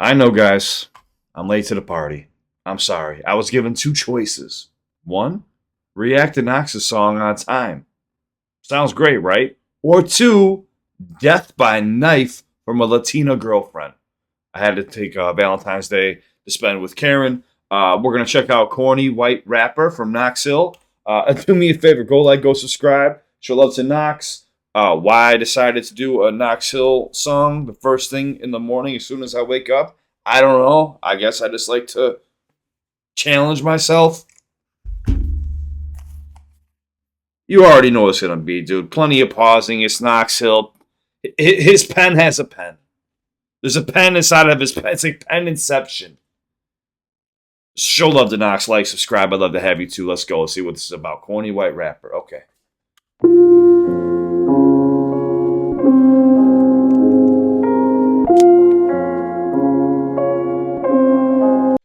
I know, guys. I'm late to the party. I'm sorry. I was given two choices. One, react to Knox's song on time. Sounds great, right? Or two, death by knife from a Latina girlfriend. I had to take Valentine's Day to spend with Karen. We're going to check out Corny, White Rapper from Knox Hill. Do me a favor. Go like, go subscribe. Show love to Knox. Why I decided to do a Knox Hill song the first thing in the morning as soon as I wake up, I don't know. I guess I just like to challenge myself. You already know what it's going to be, dude. Plenty of pausing. It's Knox Hill. His pen has a pen. There's a pen inside of his pen. It's like pen inception. Show love to Knox. Like, subscribe. I'd love to have you too. Let's go. Let's see what this is about. Corny White Rapper. Okay.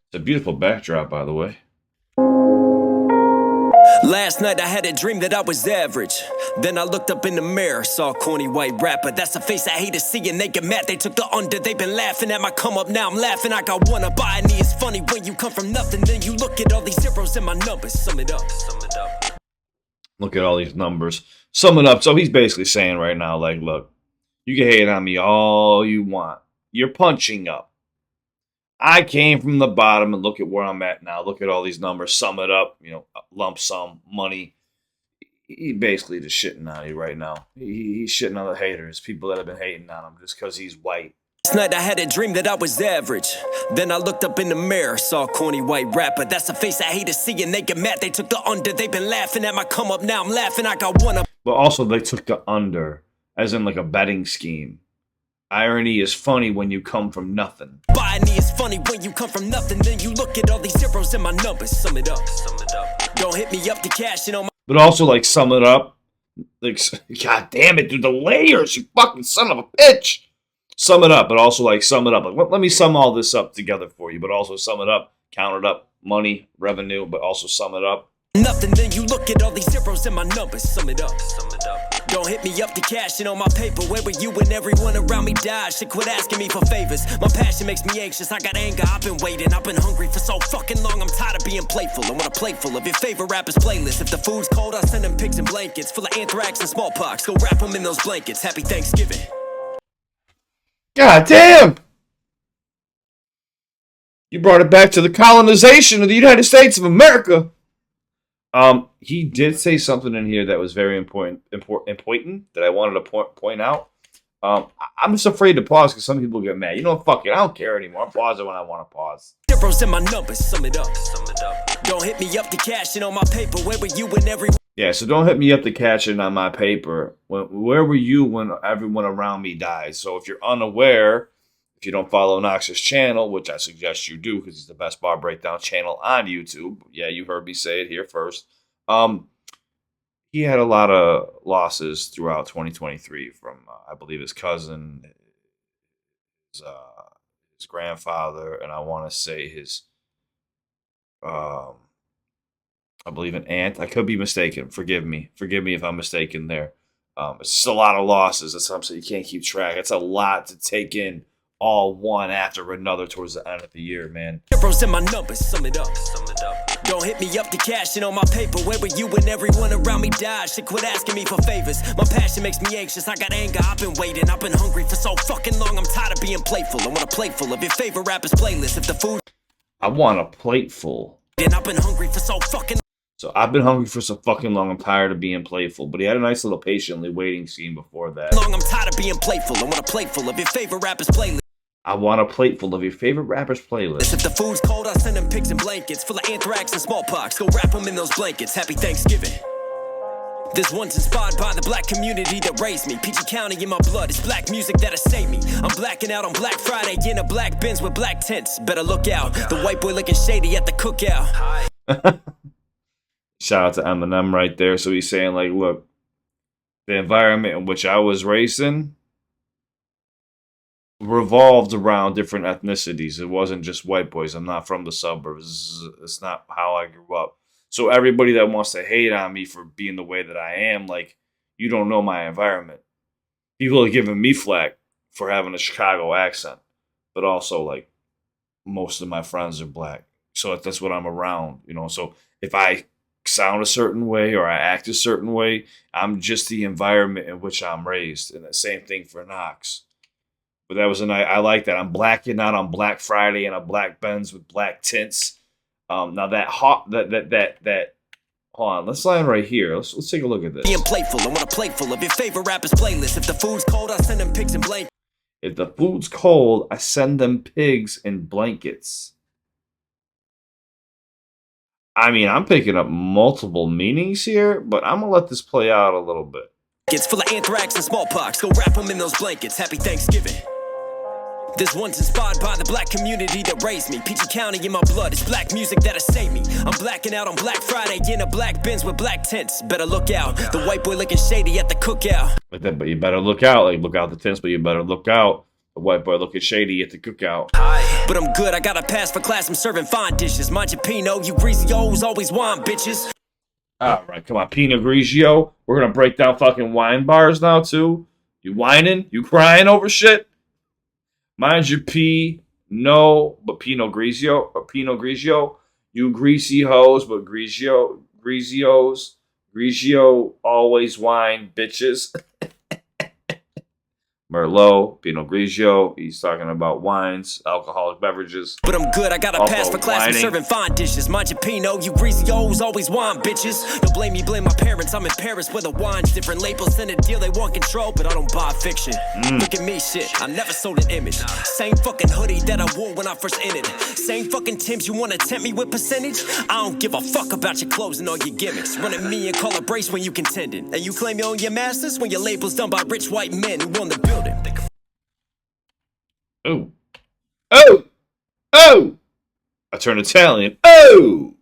It's a beautiful backdrop, by the way. Last night I had a dream that I was average. Then I looked up in the mirror, saw a corny white rapper. That's a face I hate to see, and they get mad. They took the under, they've been laughing at my come up. Now I'm laughing, I got one up. I need it's funny when you come from nothing. Then you look at all these zeros in my numbers. Sum it up. Look at all these numbers. Sum it up. So he's basically saying right now, like, look, you can hate on me all you want. You're punching up. I came from the bottom and look at where I'm at now. Look at all these numbers. Sum it up. Lump sum money. He basically just shitting on you right now. He's shitting on the haters, people that have been hating on him just because he's white. Last night I had a dream that I was average. Then I looked up in the mirror, saw a corny white rapper. That's a face I hate to see, and they get mad. They took the under, they've been laughing at my come up. Now I'm laughing, I got one up. But also they took the under, as in like a betting scheme. Irony is funny when you come from nothing. Irony is funny when you come from nothing. Then you look at all these zeros in my numbers. Sum it up. Don't hit me up to cash in on my. But also, like, sum it up. Like, God damn it, dude, the layers, you fucking son of a bitch. Sum it up, but also, like, sum it up. Like, let me sum all this up together for you, but also sum it up, count it up, money, revenue, but also sum it up. Nothing, then you look at all these zeros in my numbers. Sum it up. Don't hit me up to cash in on my paper. Where were you when everyone around me died? Shit, quit asking me for favors. My passion makes me anxious. I got anger. I've been waiting. I've been hungry for so fucking long. I'm tired of being playful. I want a plate full of your favorite rappers' playlists. If the food's cold, I'll send them pigs and blankets full of anthrax and smallpox. Go wrap them in those blankets. Happy Thanksgiving. God damn! You brought it back to the colonization of the United States of America. He did say something in here that was very important that I wanted to point out. I'm just afraid to pause because some people get mad. Fuck it, I don't care anymore. I pause it when I want to pause. Zeros in my numbers, sum it up. Don't hit me up to cash in on my paper. Where were you when everyone? Yeah, so don't hit me up to cash in on my paper. Where were you when everyone around me died? So if you're unaware, if you don't follow Knox's channel, which I suggest you do because he's the best bar breakdown channel on YouTube. Yeah, you heard me say it here first. He had a lot of losses throughout 2023 from, I believe, his cousin, his grandfather, and I want to say his, I believe an aunt. I could be mistaken. Forgive me if I'm mistaken there. It's just a lot of losses. That's something you can't keep track. It's a lot to take in, all one after another towards the end of the year, man. Zeros in my numbers, sum it up. Don't hit me up to cash in on my paper. Where were you when everyone around me died? Shit, quit asking me for favors. My passion makes me anxious. I got anger. I've been waiting. I've been hungry for so fucking long. I'm tired of being playful. I want a plate full of your favorite rappers' playlists. If the food, I want a plate full. And I've been hungry for so fucking. So I've been hungry for so fucking long. I'm tired of being playful. But he had a nice little patiently waiting scene before that. Long. I'm tired of being playful. I want a plate full of your favorite rappers' playlists. I want a plate full of your favorite rapper's playlist. If the food's cold, I'll send them pigs and blankets full of anthrax and smallpox. Go wrap them in those blankets. Happy Thanksgiving. This one's inspired by the black community that raised me. PG County in my blood. It's black music that'll save me. I'm blacking out on Black Friday in a black Benz with black tints. Better look out. The white boy looking shady at the cookout. Shout out to Eminem right there. So he's saying, like, look, the environment in which I was raised in revolved around different ethnicities. It wasn't just white boys. I'm not from the suburbs. It's not how I grew up. So everybody that wants to hate on me for being the way that I am, like, you don't know my environment. People are giving me flack for having a Chicago accent. But also, like, most of my friends are black. So that's what I'm around, you know. So if I sound a certain way or I act a certain way, I'm just the environment in which I'm raised. And the same thing for Knox. But that was a night. I like that. I'm blacking out on Black Friday and a black Benz with black tints. Now that hold on, let's line right here. Let's take a look at this. Being playful, I want a plate full of your favorite rappers' playlists. If the food's cold, I'll send them pigs and blankets. If the food's cold, I send them pigs and blankets. I mean, I'm picking up multiple meanings here, but I'm gonna let this play out a little bit. It's full of anthrax and smallpox. Go wrap them in those blankets. Happy Thanksgiving. This one's inspired by the black community that raised me. PG County in my blood, it's black music that'll save me. I'm blacking out on Black Friday in a black Benz with black tints. Better look out, the white boy looking shady at the cookout. But you better look out. Like, look out the tints, but you better look out. The white boy looking shady at the cookout. But I'm good, I got a pass for class, I'm serving fine dishes. Mind your Pinot, you greasy O's always wine, bitches. All right, come on, Pinot Grigio. We're going to break down fucking wine bars now, too. You whining? You crying over shit? Mind your P, no, but Pinot Grigio, or Pinot Grigio. You greasy hoes, but Grigio, always wine, bitches. Merlot, Pinot Grigio. He's talking about wines, alcoholic beverages. But I'm good, I got a pass for class, I'm serving fine dishes. Mind your Pinot, you greasy O's always wine, bitches. Don't blame me, blame my parents. I'm in Paris where the wine's different. Labels send a deal, they want control, but I don't buy fiction. Look at me, shit, I never sold an image. Same fucking hoodie that I wore when I first entered. Same fucking Timbs, you wanna tempt me with percentage? I don't give a fuck about your clothes and all your gimmicks. Running me and call a brace when you contended. And you claim you own your masters when your label's done by rich white men who own the building. Oh. Oh! Oh! I turn Italian. Oh!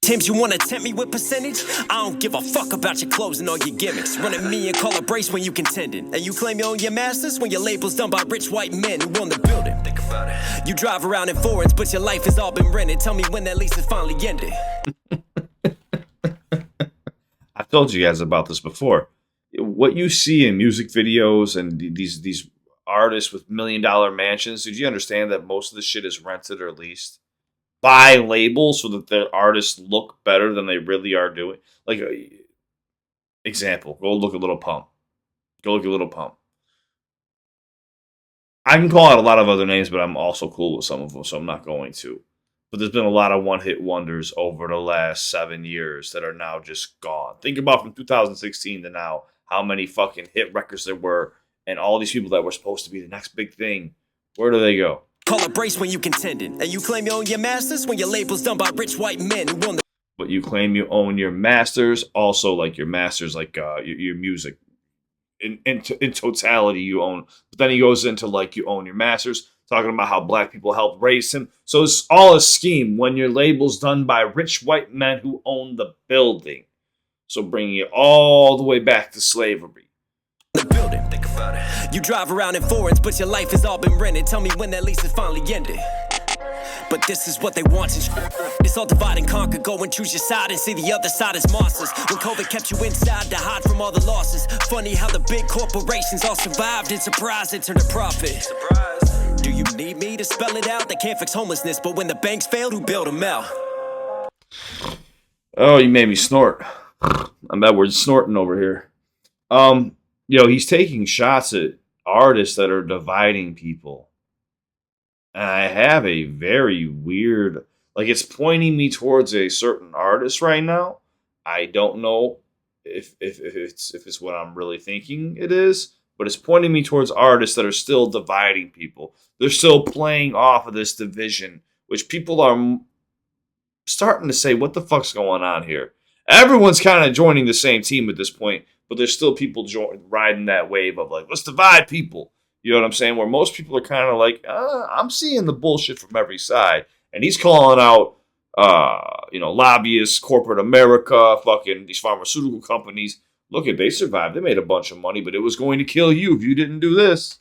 Timbs, you wanna tempt me with percentage? I don't give a fuck about your clothes and all your gimmicks. Running me and call a brace when you contended. And you claim you own your masters when your label's done by rich white men who own the building. Think about it. You drive around in foreigns, but your life has all been rented. Tell me when that lease is finally ended. I've told you guys about this before. What you see in music videos and these artists with $1 million mansions, did you understand that most of the shit is rented or leased by labels so that the artists look better than they really are doing? Like, example, go look at Little Pump. Go look at Little Pump. I can call out a lot of other names, but I'm also cool with some of them, so I'm not going to. But there's been a lot of one-hit wonders over the last 7 years that are now just gone. Think about from 2016 to now, how many fucking hit records there were, and all these people that were supposed to be the next big thing. Where do they go? Call a brace when you contended. And you claim you own your masters when your label's done by rich white men who own the... But you claim you own your masters, also like your masters, like your music. In totality, you own. But then he goes into like you own your masters, talking about how black people helped raise him. So it's all a scheme when your label's done by rich white men who own the building. So bringing it all the way back to slavery. The building. Think about it. You drive around in foreigns, but your life has all been rented. Tell me when that lease is finally ended. But this is what they want. It's all divide and conquer. Go and choose your side and see the other side as monsters. When COVID kept you inside to hide from all the losses. Funny how the big corporations all survived and surprised it turned to profit. Surprise. Do you need me to spell it out? They can't fix homelessness, but when the banks failed, who bailed them out? Oh, you made me snort. I'm Edward snorting over here. He's taking shots at artists that are dividing people. And I have a very weird, like, it's pointing me towards a certain artist right now. I don't know if it's what I'm really thinking it is, but it's pointing me towards artists that are still dividing people. They're still playing off of this division, which people are starting to say, what the fuck's going on here? Everyone's kind of joining the same team at this point, but there's still people riding that wave of like, let's divide people. You know what I'm saying? Where most people are kind of like, I'm seeing the bullshit from every side. And he's calling out, lobbyists, corporate America, fucking these pharmaceutical companies. Look, they survived. They made a bunch of money, but it was going to kill you if you didn't do this.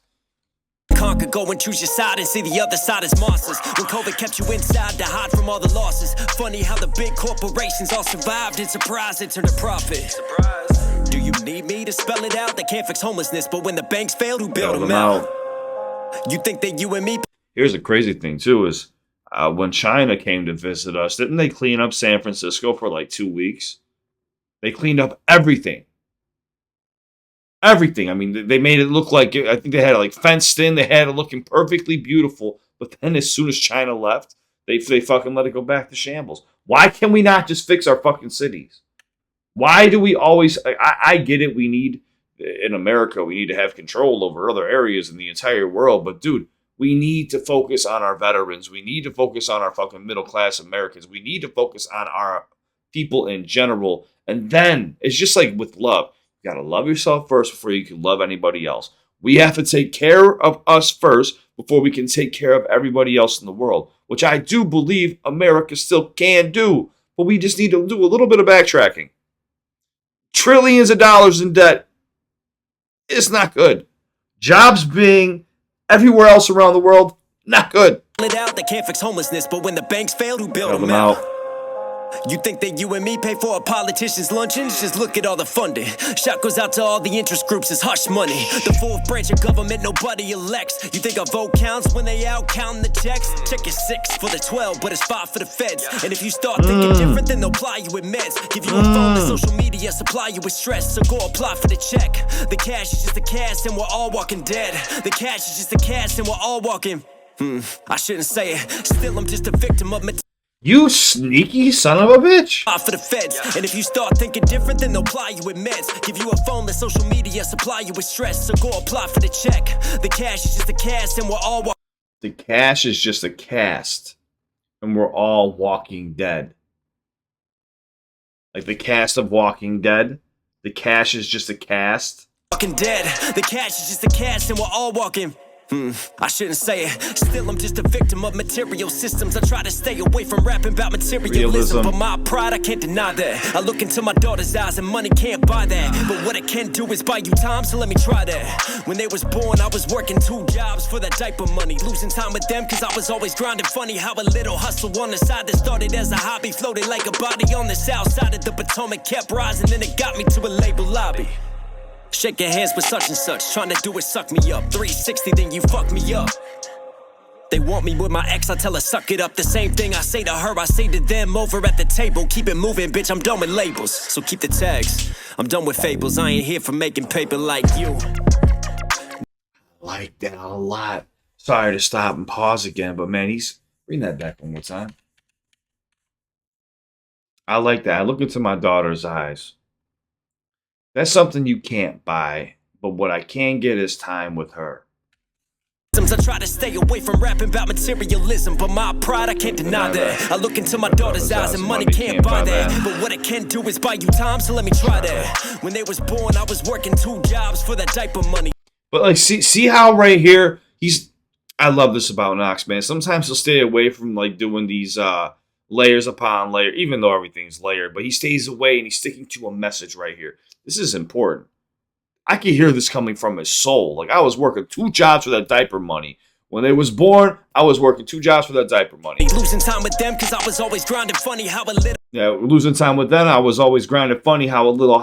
Conquer, go and choose your side and see the other side as monsters. When COVID kept you inside to hide from all the losses. Funny how the big corporations all survived and surprised it turned to profit. Surprise. Do you need me to spell it out? They can't fix homelessness, but when the banks failed, who bailed them out? You think that you and me... Here's the crazy thing too is when China came to visit us, didn't they clean up San Francisco for like 2 weeks? They cleaned up everything. Everything. I mean, they made it look like, I think they had it like fenced in. They had it looking perfectly beautiful. But then as soon as China left, they fucking let it go back to shambles. Why can we not just fix our fucking cities? Why do we always... I get it. We need... In America, we need to have control over other areas in the entire world. But dude, we need to focus on our veterans. We need to focus on our fucking middle-class Americans. We need to focus on our people in general. And then, it's just like with love. You got to love yourself first before you can love anybody else. We have to take care of us first before we can take care of everybody else in the world, which I do believe America still can do. But we just need to do a little bit of backtracking. Trillions of dollars in debt. It's not good. Jobs being everywhere else around the world, not good. They can't fix homelessness, but when the banks fail, who build Help them them out? out. You think that you and me pay for a politician's luncheons? Just look at all the funding. Shout goes out to all the interest groups, it's hush money. The fourth branch of government nobody elects. You think a vote counts when they out counting the checks? Check is 6 for the 12, but it's 5 for the feds. And if you start thinking different, then they'll apply you with meds. Give you a phone to social media, supply you with stress. So go apply for the check. The cash is just the cash and we're all walking dead. The cash is just the cash and we're all walking... I shouldn't say it. Still, I'm just a victim of You sneaky son of a bitch. for the feds. And if you start thinking different, then they'll apply you with meds. Give you a phone, let social media supply you with stress. So go apply for the check. The cash is just a cast, and we're all The cash is just a cast, and we're all walking dead. Like the cast of Walking Dead. The cash is just a cast. walking dead. The cash is just a cast, and we're all walking. I shouldn't say it. Still, I'm just a victim of material systems. I try to stay away from rapping about materialism. But my pride, I can't deny that. I look into my daughter's eyes and money can't buy that. But what it can do is buy you time, so let me try that. When they was born, I was working 2 jobs for that diaper money. Losing time with them, cause I was always grinding funny. How a little hustle on the side that started as a hobby floated like a body on the south side of the Potomac. Kept rising, then it got me to a label lobby. Shaking hands with such and such, trying to do it suck me up. 360, then you fuck me up. They want me with my ex, I tell her suck it up. The same thing I say to her, I say to them over at the table. Keep it moving, bitch, I'm done with labels. So keep the tags, I'm done with fables. I ain't here for making paper like you. Like that a lot. Sorry to stop and pause again, but man, bring that back one more time. I like that. I look into my daughter's eyes. That's something you can't buy, but what I can get is time with her. I try to stay away from rapping about materialism, but my pride, I can't deny that. I look into my daughter's eyes and money can't buy that. But what it can do is buy you time, so let me try that. When they was born, I was working 2 jobs for that diaper money. But like, see how right here, I love this about Knox, man. Sometimes he'll stay away from like doing these layers upon layer, even though everything's layered, but he stays away and he's sticking to a message right here. This is important. I can hear this coming from his soul. Like, I was working 2 jobs for that diaper money. When they was born, I was working 2 jobs for that diaper money. Losing time with them, cause I was always grinding funny. How a little... Yeah, losing time with them, I was always grinding funny. How a little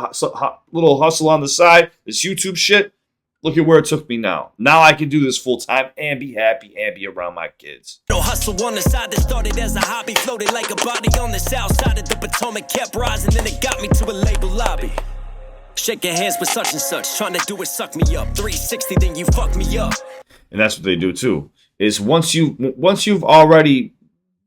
hustle on the side, this YouTube shit. Look at where it took me now. Now I can do this full time and be happy and be around my kids. No hustle on the side that started as a hobby. Floated like a body on the south side of the Potomac. Kept rising, then it got me to a label lobby. Shaking hands with such and such, trying to do it suck me up. 360, then you fuck me up. And that's what they do too. Is once you've already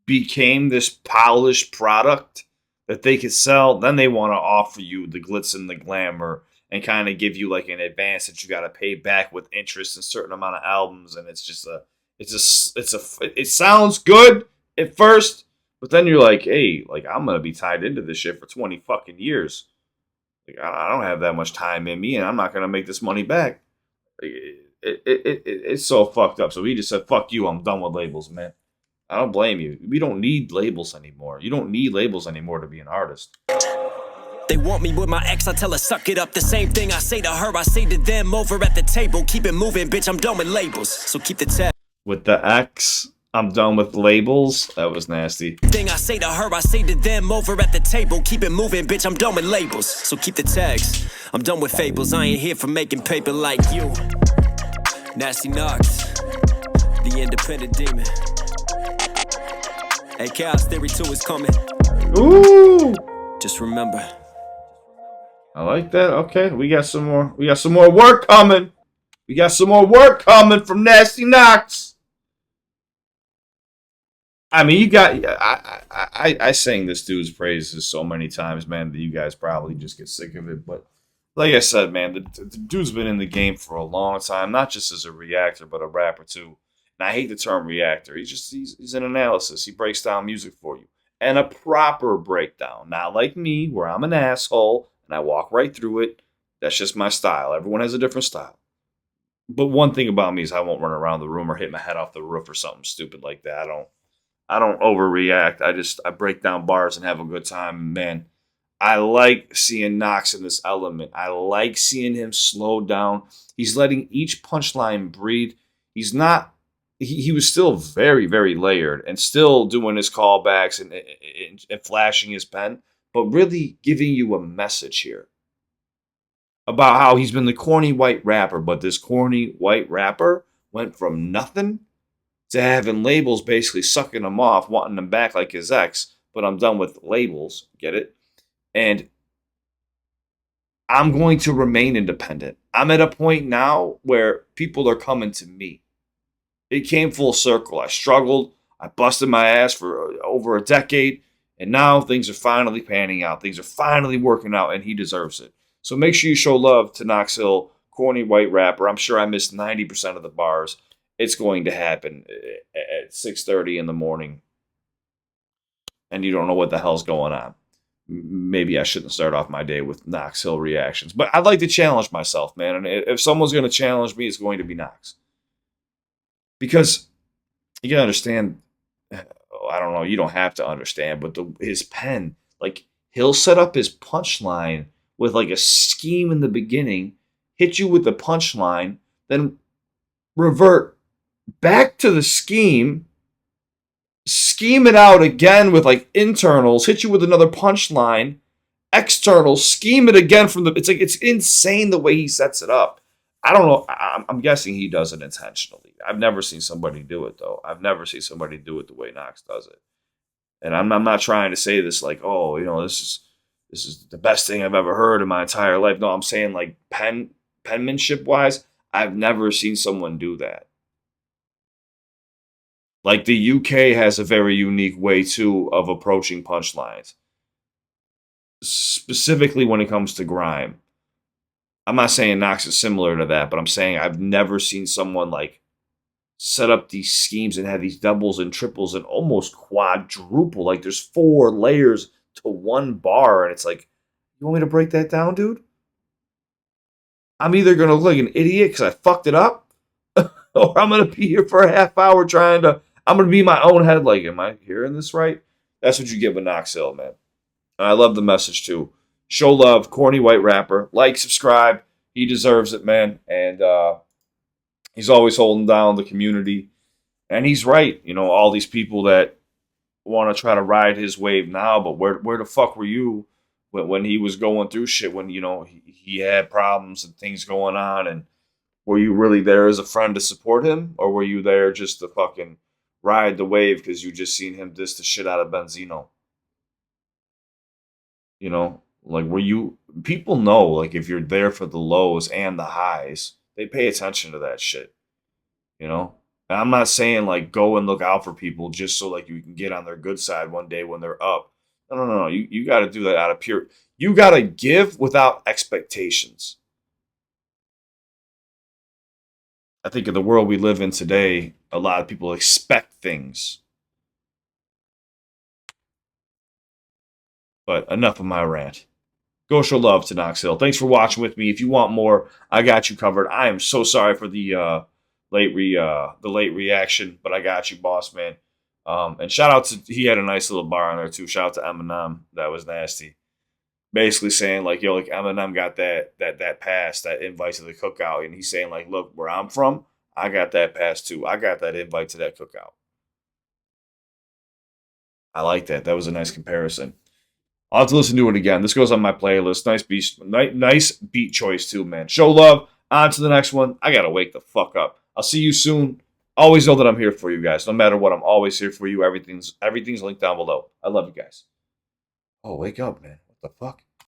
became this polished product that they could sell, then they want to offer you the glitz and the glamour and kind of give you like an advance that you got to pay back with interest in a certain amount of albums. And it sounds good at first, but then you're like, hey, like I'm gonna be tied into this shit for 20 fucking years. Like I don't have that much time in me, and I'm not gonna make this money back. It's so fucked up. So he just said, "Fuck you, I'm done with labels, man." I don't blame you. We don't need labels anymore. You don't need labels anymore to be an artist. They want me with my ex, I tell her suck it up. The same thing I say to her, I say to them over at the table. Keep it moving, bitch, I'm done with labels. So keep the tag. With the X, I'm done with labels. That was nasty. Thing I say to her, I say to them over at the table. Keep it moving, bitch, I'm done with labels. So keep the tags. I'm done with fables. I ain't here for making paper like you. Nasty Knox. The independent demon. Hey, Chaos Theory 2 is coming. Ooh. Just remember. I like that. Okay, we got some more. We got some more work coming. We got some more work coming from Nasty Knox. I mean, you got. I sang this dude's praises so many times, man, that you guys probably just get sick of it. But like I said, man, the dude's been in the game for a long time, not just as a reactor, but a rapper too. And I hate the term reactor. He's an analysis. He breaks down music for you, and a proper breakdown, not like me, where I'm an asshole and I walk right through it. That's just my style. Everyone has a different style. But one thing about me is I won't run around the room or hit my head off the roof or something stupid like that. I don't overreact. I break down bars and have a good time. Man, I like seeing Knox in this element. I like seeing him slow down. He's letting each punchline breathe. He's not. He was still very, very layered and still doing his callbacks and flashing his pen, but really giving you a message here about how he's been the corny white rapper, but this corny white rapper went from nothing to having labels basically sucking him off, wanting him back like his ex, but I'm done with labels, get it? And I'm going to remain independent. I'm at a point now where people are coming to me. It came full circle. I struggled. I busted my ass for over a decade, and now things are finally panning out. Things are finally working out, and he deserves it. So make sure you show love to Knox Hill, corny white rapper. I'm sure I missed 90% of the bars. It's going to happen at 6:30 in the morning, and you don't know what the hell's going on. Maybe I shouldn't start off my day with Knox Hill reactions, but I'd like to challenge myself, man. And if someone's going to challenge me, it's going to be Knox. Because you got to understand, I don't know, you don't have to understand, but his pen, like, he'll set up his punchline with like a scheme in the beginning, hit you with the punchline, then revert back to the scheme it out again with like internals, hit you with another punchline, externals, scheme it again from the. It's insane the way he sets it up. I don't know. I'm guessing he does it intentionally. I've never seen somebody do it though. I've never seen somebody do it the way Knox does it. And I'm not trying to say this like, oh, you know, this is the best thing I've ever heard in my entire life. No, I'm saying like penmanship wise, I've never seen someone do that. Like the UK has a very unique way too of approaching punchlines, specifically when it comes to grime. I'm not saying Knox is similar to that, but I'm saying I've never seen someone like set up these schemes and have these doubles and triples and almost quadruple. Like there's 4 layers to one bar, and it's like, you want me to break that down, dude? I'm either gonna look like an idiot because I fucked it up, or I'm gonna be here for a half hour I'm gonna be in my own head. Like, am I hearing this right? That's what you get with Knox Hill, man. And I love the message too. Show love, corny white rapper. Like, subscribe. He deserves it, man. And he's always holding down the community. And he's right. You know, all these people that want to try to ride his wave now, but where the fuck were you when he was going through shit, when, you know, he had problems and things going on, and were you really there as a friend to support him, or were you there just to fucking ride the wave because you just seen him diss the shit out of Benzino? You know, like, people know, like, if you're there for the lows and the highs, they pay attention to that shit, you know? And I'm not saying, like, go and look out for people just so, like, you can get on their good side one day when they're up. No. You got to do that out of pure. You got to give without expectations. I think in the world we live in today, a lot of people expect things. But enough of my rant. Go show love to Knox Hill. Thanks for watching with me. If you want more, I got you covered. I am so sorry for the late reaction, but I got you, boss man. And shout out to, he had a nice little bar on there too. Shout out to Eminem. That was nasty. Basically saying like, yo, like Eminem got that pass, that invite to the cookout, and he's saying like, look, where I'm from, I got that pass too. I got that invite to that cookout. I like that. That was a nice comparison. I'll have to listen to it again. This goes on my playlist. Nice beat choice too, man. Show love. On to the next one. I gotta wake the fuck up. I'll see you soon. Always know that I'm here for you guys. No matter what, I'm always here for you. Everything's linked down below. I love you guys. Oh, wake up, man. What the fuck?